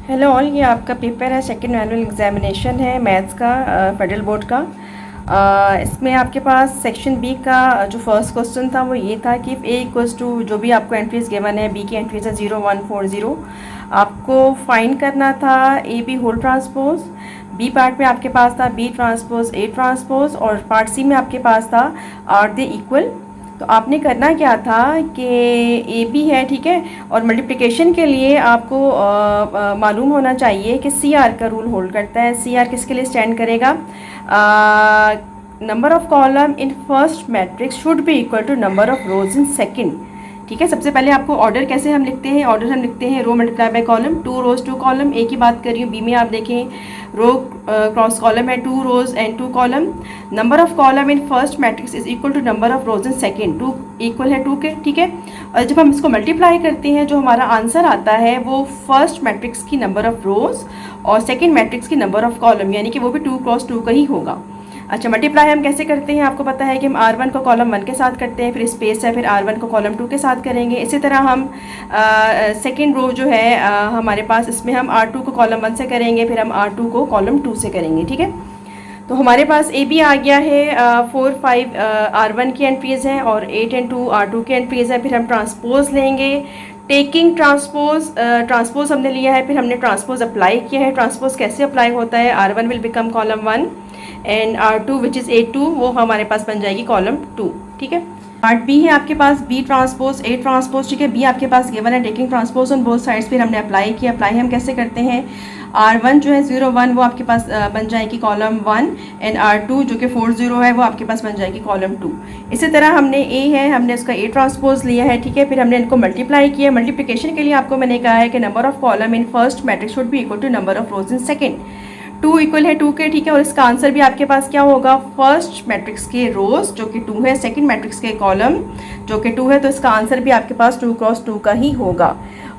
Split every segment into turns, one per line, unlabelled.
Hello all, ये आपका paper है, सेकंड एनुअल एग्जामिनेशन है मैथ्स का, फेडरल बोर्ड का। इसमें आपके पास सेक्शन बी का जो फर्स्ट क्वेश्चन था वो ये था कि ए इक्वल्स टू, जो भी आपको एंट्रीज गिवन है, बी की एंट्रीज है 0 1 4 0, आपको फाइंड करना था A B whole transpose. B part में आपके पास था बी ट्रांसपोज ए ट्रांसपोज, और पार्ट सी में आपके पास था आर दे इक्वल। तो आपने करना क्या था कि ए बी है, ठीक है, और मल्टीप्लिकेशन के लिए आपको मालूम होना चाहिए कि सी आर का रूल होल्ड करता है। सी आर किसके लिए स्टैंड करेगा? Number of column in first matrix should be equal to number of rows in second. ठीक है, सबसे पहले आपको ऑर्डर कैसे हम लिखते हैं, ऑर्डर हम लिखते हैं row multiply by column, 2 rows 2 column. A की बात कर रही हूँ, बी में आप देखें रो क्रॉस कॉलम है, 2 rows and 2 column. Number of column in first matrix is equal to number of rows in second, 2 equal है 2 के, ठीक है। और जब हम इसको मल्टीप्लाई करते हैं, जो हमारा आंसर आता है वो फर्स्ट मैट्रिक्स की नंबर ऑफ रोज और सेकेंड मैट्रिक्स की नंबर ऑफ कॉलम, यानी कि वो भी 2 क्रॉस 2 का ही होगा। अच्छा, मल्टीप्लाई हम कैसे करते हैं, आपको पता है कि हम R1 को कॉलम 1 के साथ करते हैं, फिर स्पेस है, फिर R1 को कॉलम 2 के साथ करेंगे। इसी तरह हम सेकेंड रो जो है हमारे पास, इसमें हम R2 को कॉलम 1 से करेंगे, फिर हम R2 को कॉलम 2 से करेंगे, ठीक है। तो हमारे पास ए बी आ गया है, 4 5 R1 की एंट्रीज़ हैं और 8 एंड 2 R2 की एंट्रीज़ हैं। फिर हम ट्रांसपोज लेंगे, टेकिंग ट्रांसपोज, ट्रांसपोज हमने लिया है, फिर हमने ट्रांसपोज अप्लाई किया है। ट्रांसपोज कैसे अप्लाई होता है, R1 will become column 1 and R2 which is A2, वो हमारे पास बन जाएगी कॉलम 2, ठीक है। पार्ट बी है आपके पास बी ट्रांसपोज ए ट्रांसपोज, ठीक है। बी आपके पास गिवन है taking transpose on both sides, फिर हमने अप्लाई किया। अप्लाई हम कैसे करते हैं, R1 जो है 0 1 वो आपके पास बन जाएगी कॉलम 1 एंड R2 जो कि 4 0 है वो आपके पास बन जाएगी कॉलम 2। इसी तरह हमने ए है, हमने उसका ए ट्रांसपोज लिया है, ठीक है। फिर हमने इनको मल्टीप्लाई किया। मल्टीप्लिकेशन के लिए आपको मैंने कहा है कि number of column in first matrix should be equal to number of rows in second. 2 equal है 2 के, ठीक है। और इसका आंसर भी आपके पास क्या होगा, फर्स्ट मैट्रिक्स के रोज जो कि 2 है, सेकंड मैट्रिक्स के कॉलम जो कि 2 है, तो इसका आंसर भी आपके पास 2 क्रॉस 2 का ही होगा।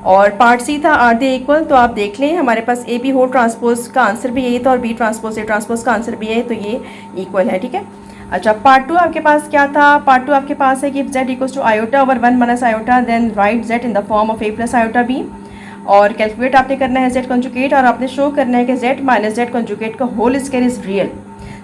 और पार्ट सी था आर दे इक्वल, तो आप देख लें हमारे पास ए बी होल ट्रांसपोज का आंसर भी यही था और बी ट्रांसपोज ए ट्रांसपोज का आंसर भी यही, तो ये इक्वल है, ठीक है। अच्छा, पार्ट 2 आपके पास क्या था, पार्ट 2 आपके पास है कि z equals to iota over 1 minus iota, then write z in the form of a plus iota b। और कैलकुलेट आपने करना है z कंजुगेट, और आपने शो करना है कि z माइनस z कंजुगेट का होल स्क्वायर इज रियल।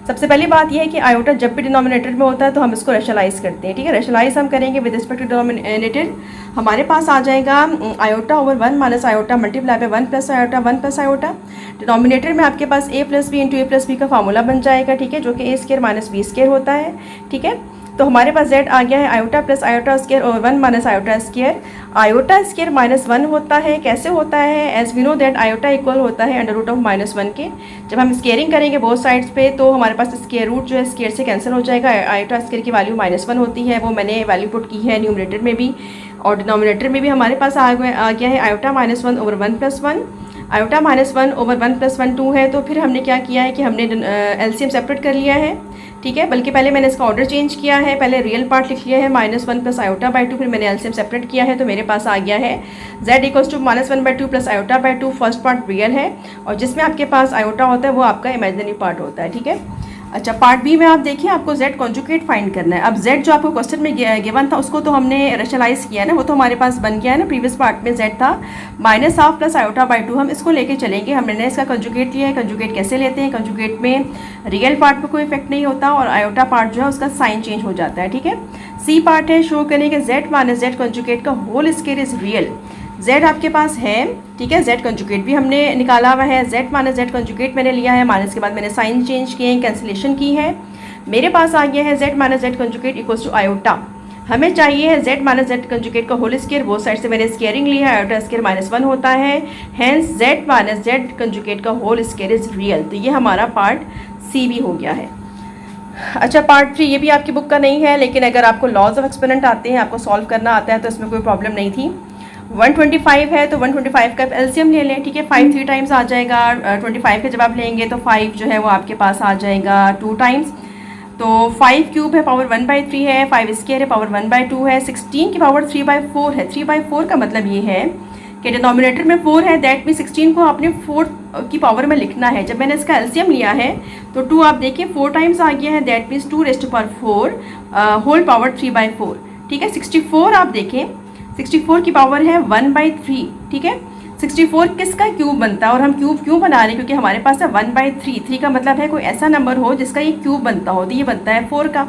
सबसे पहली बात यह है कि आयोटा जब भी डिनोमिनेटर में होता है तो हम इसको रेशलाइज करते हैं, ठीक है। रेशलाइज हम करेंगे विद रिस्पेक्ट टू डिनोमिनेटर, हमारे पास आ जाएगा iota over 1 minus iota multiply by 1 plus iota 1 plus iota. Denominator में आपके पास a plus b into a plus b का फार्मूला बन जाएगा, ठीक है, जो कि a square minus b square होता है, ठीक है। तो हमारे पास z आ गया है iota plus iota square over 1 minus iota square. Iota square minus 1 होता है, कैसे होता है, as we know that iota equal होता है अंडर रूट ऑफ -1 के। जब हम स्क्वेयरिंग करेंगे बोथ साइड्स पे तो हमारे पास स्क्वायर रूट जो है स्क्वायर से कैंसिल हो जाएगा। आयोटा स्क्वायर की वैल्यू -1 होती है, वो मैंने वैल्यू पुट की है न्यूमरेटर में भी और डिनोमिनेटर में भी। हमारे पास आ गया है iota -1 over 1 plus 1। Iota -1 over 1 plus 1 2 है, तो फिर हमने क्या किया है कि हमने एलसीएम सेपरेट कर लिया है, ठीक है। बल्कि पहले मैंने इसका ऑर्डर चेंज किया है, पहले रियल पार्ट लिख लिया है -1 प्लस आयोटा बाई 2, फिर मैंने एलसीएम सेपरेट किया है, तो मेरे पास आ गया है z equals to -1/2 plus iota by 2। First part real है और जिसमें आपके पास आयोटा होता है वो आपका इमेजिनरी पार्ट होता है, ठीक है। अच्छा, पार्ट बी में आप देखिए आपको z कॉन्जुगेट फाइंड करना है। अब z जो आपको क्वेश्चन में गिवन था उसको तो हमने रेशलाइज किया ना, वो तो हमारे पास बन गया है ना। प्रीवियस पार्ट में z था -1/2 प्लस आयोटा बाई 2, हम इसको लेके चलेंगे। हमने इसका कंजुगेट लिया है। कंजुगेट कैसे लेते हैं, कंजुगेट में रियल पार्ट पर कोई इफेक्ट नहीं होता और आयोटा पार्ट जो है उसका साइन चेंज हो जाता है, ठीक है। सी पार्ट है, शो करें कि z माइनस z कंजुगेट का whole square is real. z आपके पास है, ठीक है, z कंजुगेट भी हमने निकाला हुआ है। z माइनस z कंजुगेट मैंने लिया है, माइनस के बाद मैंने साइन चेंज किए, कैंसिलेशन की है। मेरे पास आ गया है z minus z conjugate equals to iota. हमें चाहिए है z माइनस z कंजुगेट का होल स्क्वायर, बोथ साइड से मैंने स्क्वायरिंग ली है, आयोटा स्क्वायर -1 होता है, hence z minus z conjugate का होल स्क्वायर इज रियल। तो ये हमारा पार्ट सी भी हो गया है। अच्छा, पार्ट 3 ये भी आपकी बुक का नहीं है, लेकिन अगर आपको लॉज ऑफ एक्सपेरिमेंट आते हैं, आपको सॉल्व करना आता है, तो इसमें कोई प्रॉब्लम नहीं थी। 125 है तो 125 का एलसीएम ले लें, ठीक है। 5 3 टाइम्स आ जाएगा, 25 का जब आप लेंगे तो 5 जो है वो आपके पास आ जाएगा 2 टाइम्स। तो 5 क्यूब है पावर 1/3 है, 5 स्क्वायर है पावर 1/2 है, 16 की पावर 3/4 है। 3/4 का मतलब ये है कि डिनोमिनेटर में 4 है, दैट मीन 16 को आपने 4 की पावर में लिखना है। जब मैंने इसका एलसीएम लिया है तो 2 आप देखिए 4 टाइम्स आ गया है, that means 2 raised to power 4 whole power 3/4, ठीक है। 64 आप देखें 64 की पावर है 1/3, ठीक है। 64 किसका क्यूब बनता है, और हम क्यूब क्यों बना रहे हैं, क्योंकि हमारे पास है 1/3। 3 का मतलब है कोई ऐसा नंबर हो जिसका ये क्यूब बनता हो, तो ये बनता है 4 का,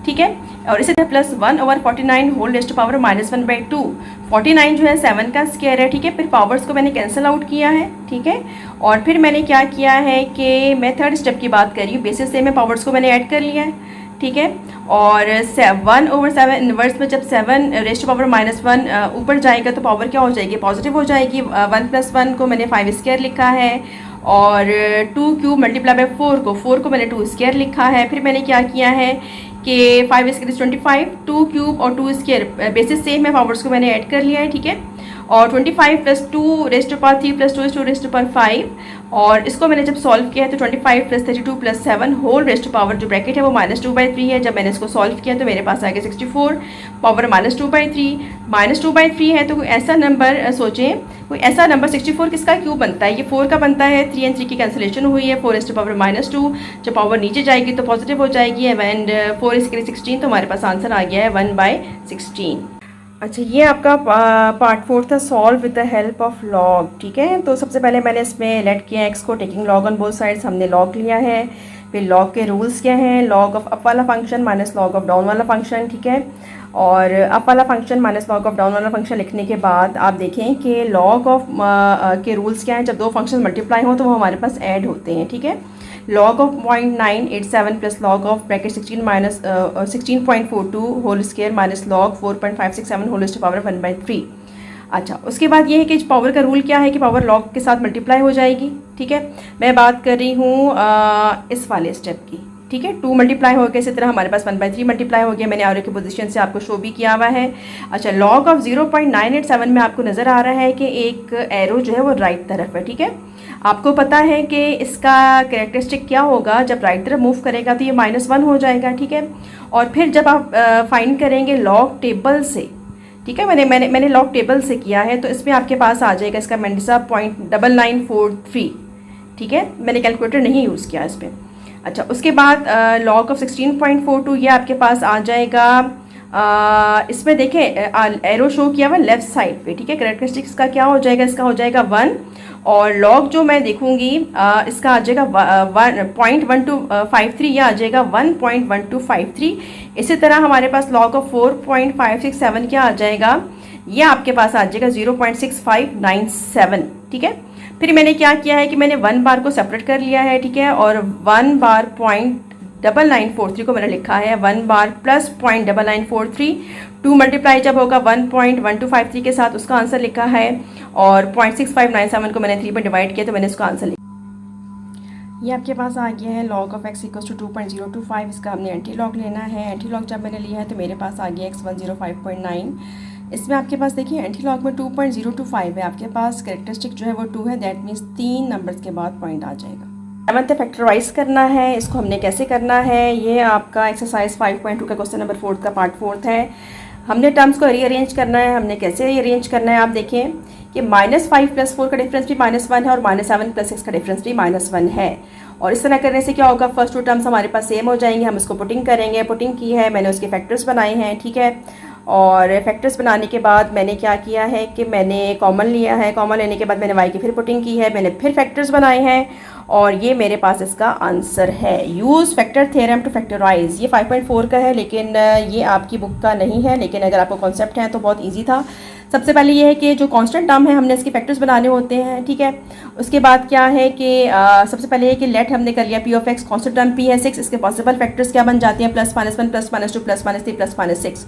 ठीक है। और इसी तरह +1/49 होल रेज़्ड टू पावर -1/2। 49 जो है 7 का स्क्वायर है, ठीक है। फिर पावर्स को मैंने कैंसिल आउट किया है, ठीक है। और फिर मैंने क्या किया है कि मैं थर्ड स्टेप की बात कर रही हूँ, बेसिस से मैं पावर्स को मैंने ऐड कर लिया है, ठीक है। और 1/7 इनवर्स में जब 7 रेज़्ड टू पावर -1 ऊपर जाएगा तो पावर क्या हो जाएगी, पॉजिटिव हो जाएगी। 1 + 1 को मैंने 5 स्क्वायर लिखा है, और 2 क्यूब मल्टीप्लाई बाय 4 को मैंने 2 स्क्वायर लिखा है। फिर मैंने क्या किया है कि 5 स्क्वायर 25, 2 क्यूब और 2 स्क्वायर बेसिस सेम है, पावर्स को मैंने ऐड कर लिया है, ठीक है। और 25 + 2 raised to power 3 + 2 2 raised to power 5, और इसको मैंने जब सॉल्व किया है तो 25 + 32 + 7 होल रेज़्ड टू पावर जो ब्रैकेट है वो -2/3 है। जब मैंने इसको सॉल्व किया तो मेरे पास आ गया 64 पावर -2/3। -2/3 है तो कोई ऐसा नंबर सोचें, कोई ऐसा नंबर 64 किसका क्यूब बनता है, ये 4 का बनता है। 3 और 3 की कैंसिलेशन हुई है, 4 रेज़्ड टू पावर -2, जब पावर नीचे जाएगी तो पॉजिटिव हो जाएगी, एंड 4 इसके लिए 16, तो हमारे पास आंसर आ गया है 1/16। अच्छा, ये आपका पार्ट 4 था, solve with the help of log, ठीक है। तो सबसे पहले मैंने इसमें लेट किया एक्स को, taking log on both sides, हमने लॉग लिया है। फिर लॉग के रूल्स क्या हैं, लॉग ऑफ अप वाला function minus log of down वाला फंक्शन, ठीक है। और अप वाला function minus log of down वाला फंक्शन लिखने के बाद आप देखें कि लॉग ऑफ के रूल्स क्या हैं, जब दो फंक्शन मल्टीप्लाई हो तो वो हमारे पास ऐड होते हैं, ठीक है। log of 0.987 plus log of bracket 16 minus 16.42 whole square minus log 4.567 whole to power 1/3। अच्छा, उसके बाद ये है कि पावर का रूल क्या है कि पावर log के साथ मल्टीप्लाई हो जाएगी, ठीक है। मैं बात कर रही हूँ इस वाले स्टेप की, ठीक है। 2 मल्टीप्लाई हो गया, इसी तरह हमारे पास 1/3 मल्टीप्लाई हो गया, मैंने आगे की पोजीशन से आपको शो भी किया हुआ है। अच्छा, log ऑफ 0.987 में आपको नज़र आ रहा है कि एक एरो जो है वो राइट तरफ है, ठीक है। आपको पता है कि इसका कैरेक्टरिस्टिक क्या होगा, जब राइट तरफ मूव करेगा तो ये -1 हो जाएगा, ठीक है। और फिर जब आप फाइंड करेंगे लॉग टेबल से, ठीक है, मैंने लॉग टेबल से किया है, तो इसमें आपके पास आ जाएगा इसका मेंडिसा 0.9943, ठीक है। मैंने कैलकुलेटर नहीं यूज़ किया इस पर। अच्छा, उसके बाद लॉग ऑफ 16.42 ये आपके पास आ जाएगा, इसमें देखें एरो शो किया हुआ लेफ्ट साइड पे, ठीक है। कैरेक्टरिस्टिक्स का क्या हो जाएगा, इसका हो जाएगा 1, और लॉग जो मैं देखूंगी इसका आ जाएगा 0.1253, यह आ जाएगा 1.1253। इसी तरह हमारे पास लॉग ऑफ 4.567 क्या आ जाएगा, ये आपके पास आ जाएगा 0.6597, ठीक है। फिर मैंने क्या किया है कि मैंने 1 बार को सेपरेट कर लिया है, ठीक है, और 1 बार 0.9943 को मैंने लिखा है 1 बार प्लस 0.9943। 2 मल्टीप्लाई जब होगा 1.1253 के साथ उसका आंसर लिखा है, और 0.6597 को मैंने 3 पर डिवाइड किया तो मैंने उसका आंसर लिखा। ये आपके पास आ गया है log ऑफ x = 2.025। इसका हमने एंटी लॉग लेना है। एंटी लॉग जब मैंने लिया है तो मेरे पास आ गया x 105.9। इसमें आपके पास देखिए एंटी लॉग में 2.025 है, आपके पास कैरेक्टरिस्टिक जो है वो 2 है, दैट मीन्स 3 नंबर्स के बाद पॉइंट आ जाएगा। 7th फैक्टराइज करना है, इसको हमने कैसे करना है, ये आपका एक्सरसाइज 5.2 का क्वेश्चन नंबर 4 का पार्ट 4 है। हमने टर्म्स को रीअरेंज करना है। हमने कैसे रीअरेंज करना है, आप देखें कि -5 + 4 का डिफरेंस भी -1 है, और -7 + 6 का डिफरेंस भी -1 है। और इस तरह करने से क्या होगा, फर्स्ट 2 टर्म्स हमारे पास सेम हो जाएंगे। हम इसको पुटिंग करेंगे, पुटिंग की है मैंने, उसके फैक्टर्स बनाए हैं, ठीक है। और फैक्टर्स बनाने के बाद मैंने क्या किया है कि मैंने कॉमन लिया है, कॉमन लेने के बाद मैंने y की फिर पुटिंग की है, मैंने फिर फैक्टर्स बनाए हैं, और ये मेरे पास इसका आंसर है। Use factor theorem to factorize, ये 5.4 का है, लेकिन ये आपकी बुक का नहीं है, लेकिन अगर आपको कॉन्सेप्ट है तो बहुत ईजी था। सबसे पहले ये है कि जो कांस्टेंट टर्म है हमने इसके फैक्टर्स बनाने होते हैं, ठीक है। उसके बाद क्या है कि सबसे पहले ये कि लेट हमने कर लिया p of x, constant term p है 6, इसके पॉसिबल फैक्टर्स क्या बन जाते हैं, +-1 +-2 +-3 +-6,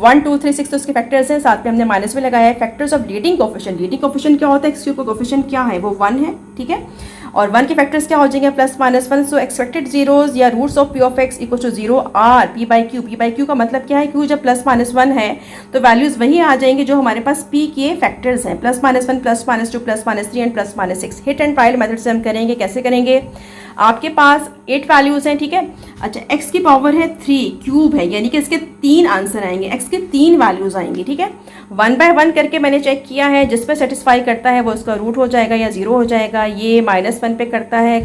1 2 3 6 तो उसके फैक्टर्स हैं, साथ में हमने माइनस भी लगाया है। Factors of leading coefficient, leading coefficient क्या होता है, x का कोफिशिएंट क्या है, वो 1 है, ठीक है। और 1 के फैक्टर्स क्या हो जाएंगे, +-1, सो एक्सपेक्टेड जीरोज या roots of p of x = 0 are p/q का मतलब क्या है, q जब +-1 है तो वैल्यूज़ वही आ जाएंगे जो हमारे पास p के फैक्टर्स हैं, +-1 +-2 +-3 and +-6। Hit and trial method से हम करेंगे। कैसे करेंगे, आपके पास 8 वैल्यूज़ हैं, ठीक है। अच्छा, x की पावर है 3, क्यूब है, यानी कि इसके 3 आंसर आएंगे, x के 3 वैल्यूज़ आएंगी, ठीक है। 1 बाय 1 करके मैंने चेक किया है, जिस पे सेटिस्फाई करता है वो उसका रूट हो जाएगा या 0 हो जाएगा। ये -1 पे करता है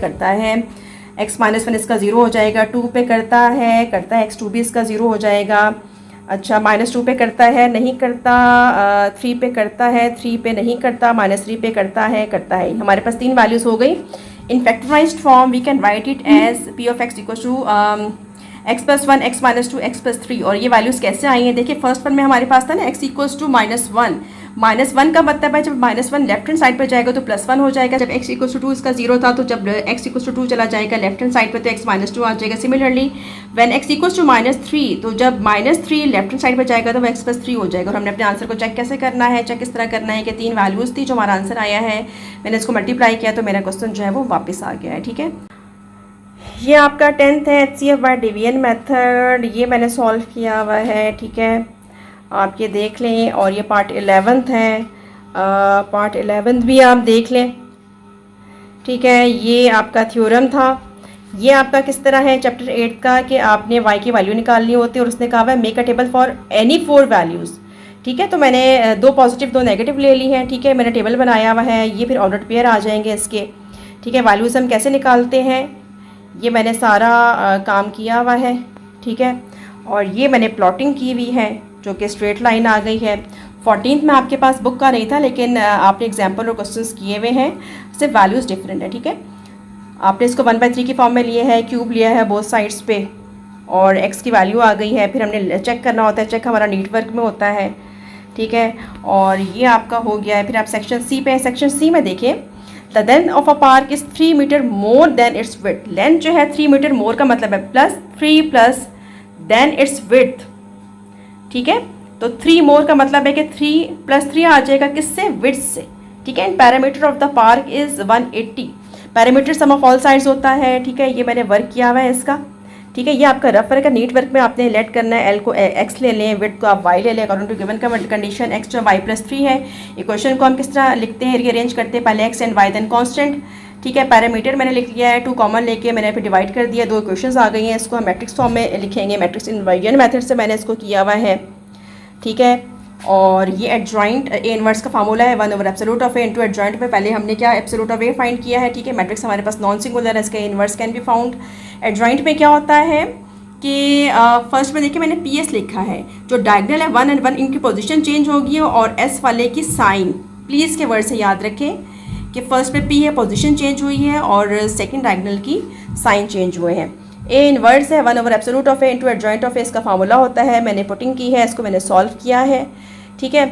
x -1 इसका 0 हो जाएगा, 2 पे करता है x 2 भी इसका 0 हो जाएगा, अच्छा, -2 पे करता है, नहीं करता, 3 पे करता है, 3 पे नहीं करता, -3 पे करता है, करता है। हमारे पास 3 वैल्यूज़ हो गई। In factorised form we can write it as P of X equal to x+1 x-2 x+3। और ये वैल्यूज़ कैसे आई हैं? देखिए फर्स्ट वन में हमारे पास था ना x इक्वल्स टू -1। -1 का मतलब है जब -1 लेफ्ट हैंड साइड पर जाएगा तो +1 हो जाएगा। जब x इक्वल्स टू 2 इसका 0 था तो जब x इक्वल्स टू 2 चला जाएगा लेफ्ट हैंड साइड पर तो x -2 आ जाएगा। Similarly when x equals to -3 तो जब -3 लेफ्ट हैंड साइड पर जाएगा तो x+3 हो जाएगा। और हमने अपने आंसर को चेक कैसे करना है? चेक इस तरह करना है कि 3 वैल्यूज़ थी जो हमारा आंसर आया है, मैंने इसको मल्टीप्लाई किया तो मेरा क्वेश्चन जो है वो वापस आ गया है। ठीक है, ये आपका 10th है HCF बाय डिवीजन मेथड, ये मैंने सॉल्व किया हुआ है। ठीक है, आप ये देख लें। और ये पार्ट 11th है, पार्ट 11th भी आप देख लें। ठीक है, ये आपका थ्योरम था। ये आपका किस तरह है चैप्टर 8 का कि आपने y की वैल्यू निकालनी होती है और उसने कहा हुआ है make a table for any 4 values. ठीक है, तो मैंने 2 पॉजिटिव 2 नेगेटिव ले ली हैं। ठीक है, मैंने टेबल बनाया हुआ है, ये फिर ऑर्डर पेयर आ जाएंगे इसके। ठीक है, वैल्यूज़ हम कैसे निकालते हैं ये मैंने सारा काम किया हुआ है। ठीक है, और ये मैंने प्लॉटिंग की हुई है जो कि स्ट्रेट लाइन आ गई है। 14th में आपके पास बुक का नहीं था लेकिन आपने एग्जाम्पल और क्वेश्चंस किए हुए हैं, सिर्फ वैल्यूज़ डिफरेंट है। ठीक है, आपने इसको 1/3 की फॉर्म में लिए है, क्यूब लिया है बोथ साइड्स पे और x की वैल्यू आ गई है। फिर हमने चेक करना होता है, चेक हमारा नीट वर्क में होता है। ठीक है, और ये आपका हो गया है। फिर आप सेक्शन सी पे, सेक्शन सी में देखें the length of a park is 3 meter more than its width. Length जो है 3 मीटर मोर का मतलब है +3 प्लस देन इट्स विड्थ। ठीक है, तो 3 मोर का मतलब है कि 3 + 3 आ जाएगा किससे? विड्थ से। ठीक है, and parameter of the park is 180। Parameter sum of all sides होता है। ठीक है, ये मैंने वर्क किया हुआ है इसका। ठीक है, ये आपका रफ वर्क है। नीट वर्क में आपने लेट करना है, एल को एक्स ले लें, विड्थ को आप वाई ले लें अकॉर्डिंग टू गिवन का कंडीशन। एक्स जो y+3 है। इक्वेशन को हम किस तरह लिखते हैं, रीअरेंज करते हैं, पहले x and y then constant. ठीक है, पैरामीटर मैंने लिख लिया है, 2 कॉमन लेके मैंने फिर डिवाइड कर दिया, 2 इक्वेशंस आ गई हैं। इसको हम मैट्रिक्स फॉर्म में लिखेंगे, मैट्रिक्स इन्वर्जन मेथड से मैंने इसको किया हुआ है। ठीक है, और ये एडजॉइंट ए इनवर्स का फार्मूला है one by absolute of A into adjoint में पहले हमने क्या एब्सोल्यूट ऑफ ए फाइंड किया है। ठीक है, मैट्रिक्स हमारे पास नॉन सिंगुलर है, इसका inverse can be found. Adjoint में क्या होता है कि फर्स्ट में देखिए मैंने पी एस लिखा है, जो डायगनल है 1 और 1 इनकी पोजीशन चेंज होगी और एस वाले की साइन। प्लीज़ के वर्ड से याद रखें कि फर्स्ट में पी है पोजीशन चेंज हुई है और सेकंड डायगनल की साइन चेंज हुए हैं। ए इनवर्स है one by absolute of A into adjoint of A, इसका फार्मूला होता है। मैंने पुटिंग की है, इसको मैंने सॉल्व किया है। ठीक है,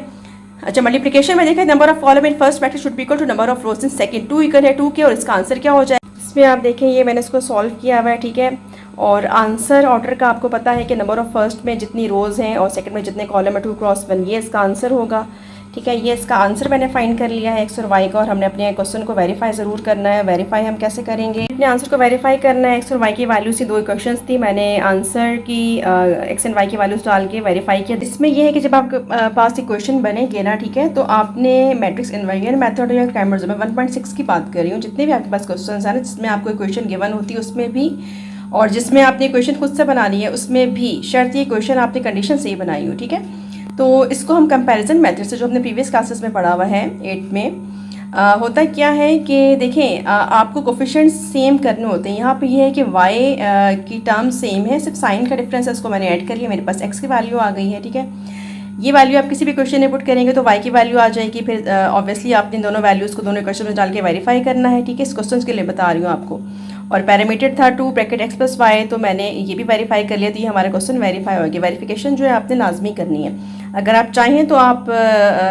अच्छा मल्टीप्लिकेशन में देखा number of column in first matrix should be equal to number of rows in second. 2 equal है 2 के और इसका आंसर क्या हो जाए इसमें आप देखें, ये मैंने इसको सॉल्व किया हुआ है। ठीक है, और आंसर ऑर्डर का आपको पता है कि नंबर ऑफ फर्स्ट में जितनी रोज़ हैं और सेकंड में जितने कॉलम है 2x1, ये इसका आंसर होगा। ठीक है, ये इसका आंसर मैंने फाइंड कर लिया है एक्स और वाई का, और हमने अपने क्वेश्चन को वेरीफाई ज़रूर करना है। वेरीफाई हम कैसे करेंगे, अपने आंसर को वेरीफाई करना है। एक्स और वाई की वैल्यूज़ की 2 इक्वेशंस थी, मैंने आंसर की एक्स एंड वाई की वैल्यूज़ डाल के वेरीफाई किया। इसमें यह है कि जब आपके पास इक्वेशन बनेगी ना, ठीक है, तो आपने मैट्रिक्स इन्वर्जन मेथड या क्रैमर्स में 1.6 की बात कर रही हूँ, जितने भी आपके पास क्वेश्चन है ना जिसमें आपको इक्वेशन गिवन होती है उसमें भी, और जिसमें आपने क्वेश्चन खुद से बनानी है उसमें भी, शर्त ये क्वेश्चन आपने कंडीशन से ही बनाई हो। ठीक है, तो इसको हम कंपैरिजन मेथड से, जो हमने प्रीवियस क्लासेस में पढ़ा हुआ है 8 में, होता क्या है कि देखें आपको कोफिशिएंट सेम करने होते हैं। यहाँ पे ये है कि y की टर्म सेम है, सिर्फ साइन का डिफरेंस है, इसको मैंने ऐड कर लिया, मेरे पास x की वैल्यू आ गई है। ठीक है, ये वैल्यू आप किसी भी क्वेश्चन में पुट करेंगे तो y की वैल्यू आ जाएगी। फिर ऑब्वियसली आपने दोनों वैल्यूज़ को दोनों क्वेश्चन में डाल के वेरीफाई करना है। ठीक है, इस क्वेश्चन के लिए बता रही हूँ आपको। और पैरामीटर था 2 ब्रैकेट x + y, तो मैंने ये भी वेरीफाई कर लिया, तो ये हमारा क्वेश्चन वेरीफाई होगी। वेरिफिकेशन जो है आपने लाजमी करनी है। अगर आप चाहें तो आप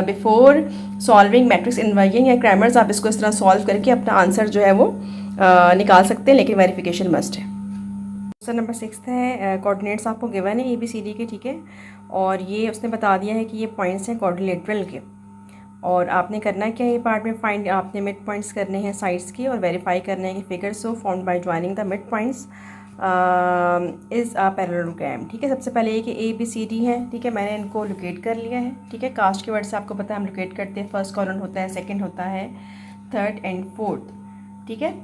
बिफोर सॉल्विंग मैट्रिक्स इन्वर्जन या क्रैमर्स आप इसको इस तरह सॉल्व करके अपना आंसर जो है वो निकाल सकते हैं, लेकिन वेरिफिकेशन मस्ट है। क्वेश्चन नंबर 6 है, कोऑर्डिनेट्स आपको गिवन है ABCD के। ठीक है, और ये उसने बता दिया है कि ये पॉइंट्स हैं क्वाड्रिलेटरल के, और आपने करना क्या है ये पार्ट में फाइंड, आपने मिड पॉइंट्स करने हैं साइड्स के और वेरीफाई करना है कि figures of formed by joining the mid points is a parallelogram. ठीक है, सबसे पहले ये कि ABCD है। ठीक है, मैंने इनको लोकेट कर लिया है। ठीक है, कास्ट के वर्ड से आपको पता है हम लोकेट करते हैं, फर्स्ट कॉलम होता है, सेकंड होता है, थर्ड एंड फोर्थ। ठीक है,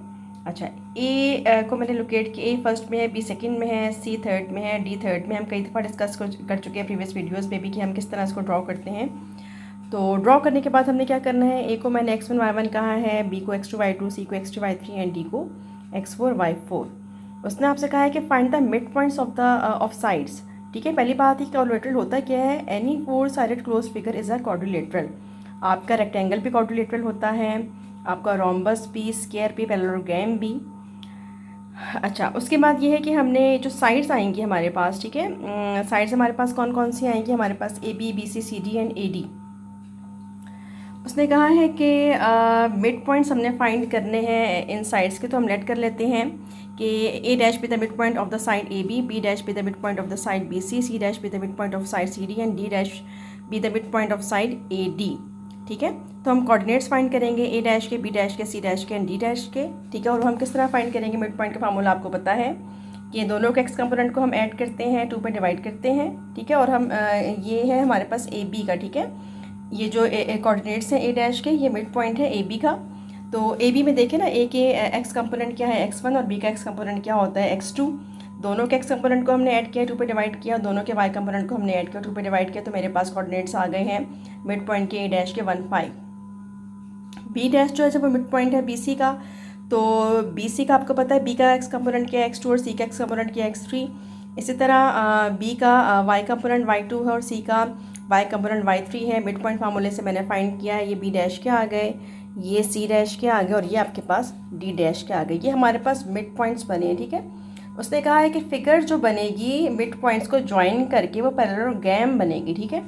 अच्छा A को मैंने लोकेट किया, A फर्स्ट में है, B सेकंड में है, C थर्ड में है, D थर्ड में। हम कई दफ़ा डिस्कस कर चुके हैं प्रीवियस वीडियोस में भी कि हम किस तरह इसको ड्रॉ करते हैं। तो ड्रॉ करने के बाद हमने क्या करना है, A को मैंने x1 y1 कहा है, B को x2 y2, C को x3 y3 एंड D को x4 y4। उसने आपसे कहा है कि find the mid points of sides. ठीक है, पहली बात है क्वाड्रिलेटरल होता क्या है, any 4 sided close figure is a quadrilateral. आपका रेक्टेंगल भी क्वाड्रिलेटरल होता है, आपका रोम्बस भी, स्क्वायर भी, पैरेललोग्राम भी। अच्छा, उसके बाद ये है कि हमने जो साइड्स आएंगी हमारे पास, ठीक है, साइड्स हमारे पास कौन कौन सी आएंगी, हमारे पास A B, B C, C D and A D. उसने कहा है कि मिड पॉइंट्स हमने फाइंड करने हैं इन साइड्स के, तो हम लेट कर लेते हैं कि A dash B the mid point of the side A B dash B the mid point of the side B C dash B the mid point of side C D and D dash B the mid point of side A D. ठीक है, तो हम coordinates find करेंगे A dash के, B dash के, C dash के and D dash के। ठीक है, और हम किस तरह फाइंड करेंगे मिड पॉइंट का फार्मूला आपको पता है कि दोनों के एक्स कंपोनेंट को हम ऐड करते हैं, 2 पे डिवाइड करते हैं। ठीक है, और हम ये है हमारे पास ए बी का। ठीक है, ये जो कोऑर्डिनेट्स हैं ए डैश के, ये मिड पॉइंट है ए बी का। तो ए बी में देखें ना, ए के एक्स कंपोनेंट क्या है x1 और बी का एक्स कंपोनेंट क्या होता है x2। दोनों के एक्स कंपोनेंट को हमने ऐड किया, 2 पे डिवाइड किया, दोनों के वाई कंपोनेंट को हमने ऐड किया, 2 पे डिवाइड किया, तो मेरे पास कोऑर्डिनेट्स आ गए हैं मिड पॉइंट के ए डैश के 1 5। बी डैश जो है जब वो मिड पॉइंट है बी सी का, तो बी सी का आपको पता है बी का एक्स कंपोनेंट क्या है x2 और सी का एक्स कंपोनेंट क्या है x3। इसी तरह बी का वाई कंपोनेंट y2 है और सी का वाई कंपोनेंट y3 है। मिड पॉइंट फार्मूले से मैंने फाइंड किया है, ये बी डैश के आ गए, ये सी डैश के आ गए और ये आपके पास डी डैश के आ गए। ये हमारे पास मिड पॉइंट्स बने हैं। ठीक है, उसने कहा है कि फिगर जो बनेगी मिड पॉइंट्स को ज्वाइन करके वो पैरेललोग्राम बनेगी। ठीक है,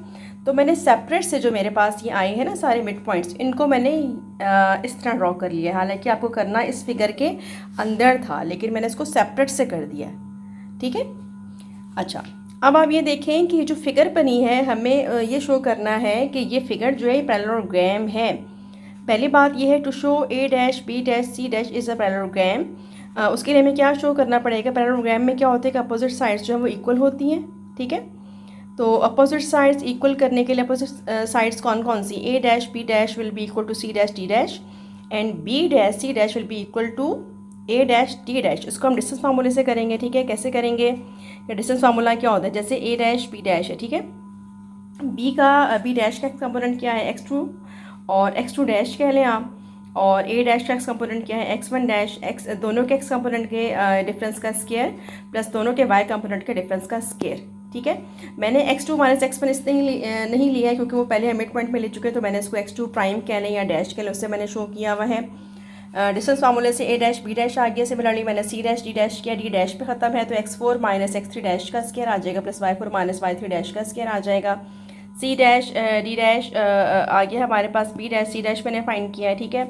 तो मैंने सेपरेट से जो मेरे पास ये आए हैं ना सारे मिड पॉइंट्स, इनको मैंने इस तरह ड्रॉ कर लिया। हालांकि आपको करना इस फिगर के अंदर था, लेकिन मैंने इसको सेपरेट से कर दिया। ठीक है, अच्छा, अब आप ये देखें कि जो फिगर बनी है, हमें ये शो करना है कि ये फिगर जो है पैरेललोग्राम है। पहली बात ये है to show A dash B dash C dash is a parallelogram. उसके लिए हमें क्या शो करना पड़ेगा, पैरेललोग्राम में क्या होता है कि अपोजिट साइड्स जो है वो इक्वल होती हैं। ठीक है, तो अपोजिट साइड्स इक्वल करने के लिए अपोजिट साइड्स कौन कौन सी, A dash B dash will be equal to C dash D dash and B dash C dash will be equal to A dash D dash. इसको हम डिस्टेंस फार्मूले से करेंगे। ठीक है, कैसे करेंगे, डिस्टेंस फार्मूला क्या होता है, जैसे ए डैश बी डैश है। ठीक है, बी डैश का कंपोनेंट क्या है x2 और x2 डैश कह लें आप, और ए डैश का एक्स कंपोनेंट क्या है x1 डैश, एक्स दोनों के एक्स कंपोनेंट के डिफरेंस का स्क्वायर प्लस दोनों के वाई कंपोनेंट के डिफरेंस का स्क्वायर। ठीक है, मैंने x2 माइनस x1 इसलिए नहीं लिया है क्योंकि वो पहले मिड पॉइंट में ले चुके हैं, तो मैंने इसको x2 प्राइम कह लें या डैश कह लें, उससे मैंने शो किया हुआ है। डिस्टेंस फार्मूले से ए डैश बी डैश आ गया, सिमिलरली मैंने सी डैश डी डैश किया, डी डैश पे ख़त्म है, तो x4 माइनस x3 डैश का स्क्वायर आ जाएगा plus y4 minus y3 dash का स्क्वायर आ जाएगा। सी डैश डी डैश आ गया हमारे पास, बी डैश सी डैश मैंने फाइंड किया है। ठीक है,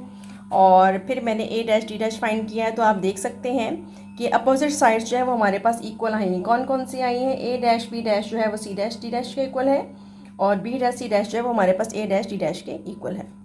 और फिर मैंने ए डैश डी डैश फाइंड किया है। तो आप देख सकते हैं कि अपोजिट साइड्स जो है वो हमारे पास इक्वल आई हैं। कौन कौन सी आई हैं, ए डैश बी डैश जो है वो सी डैश डी डैश के इक्वल है और बी डैश सी डैश जो है वो हमारे पास ए डैश डी डैश के इक्वल है।